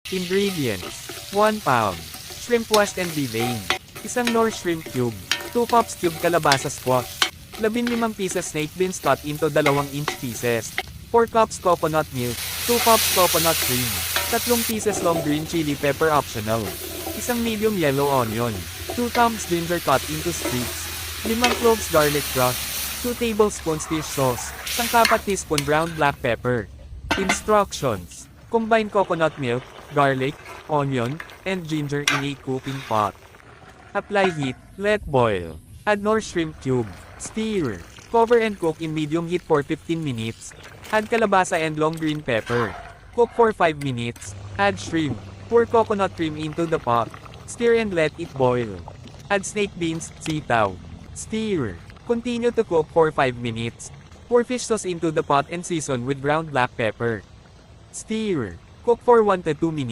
Ingredients: 1 pound. Shrimp washed and deveined. Isang Knorr shrimp cube. 2 cups cube kalabasa squash. 15 pieces snake beans cut into 2-inch pieces. 4 cups coconut milk. 2 cups coconut cream. 3 pieces long green chili pepper optional. Isang medium yellow onion. 2 thumbs ginger cut into strips. 5 cloves garlic crushed. 2 tablespoons fish sauce. 1/4 teaspoon ground black pepper. Instructions: combine coconut milk, garlic, onion, and ginger in a cooking pot. Apply heat, let boil. Add Knorr shrimp cube. Stir. Cover and cook in medium heat for 15 minutes. Add kalabasa and long green pepper. Cook for 5 minutes. Add shrimp. Pour coconut cream into the pot. Stir and let it boil. Add snake beans, sitaw. Stir. Continue to cook for 5 minutes. Pour fish sauce into the pot and season with ground black pepper. Stir. Cook for 1 to 2 minutes.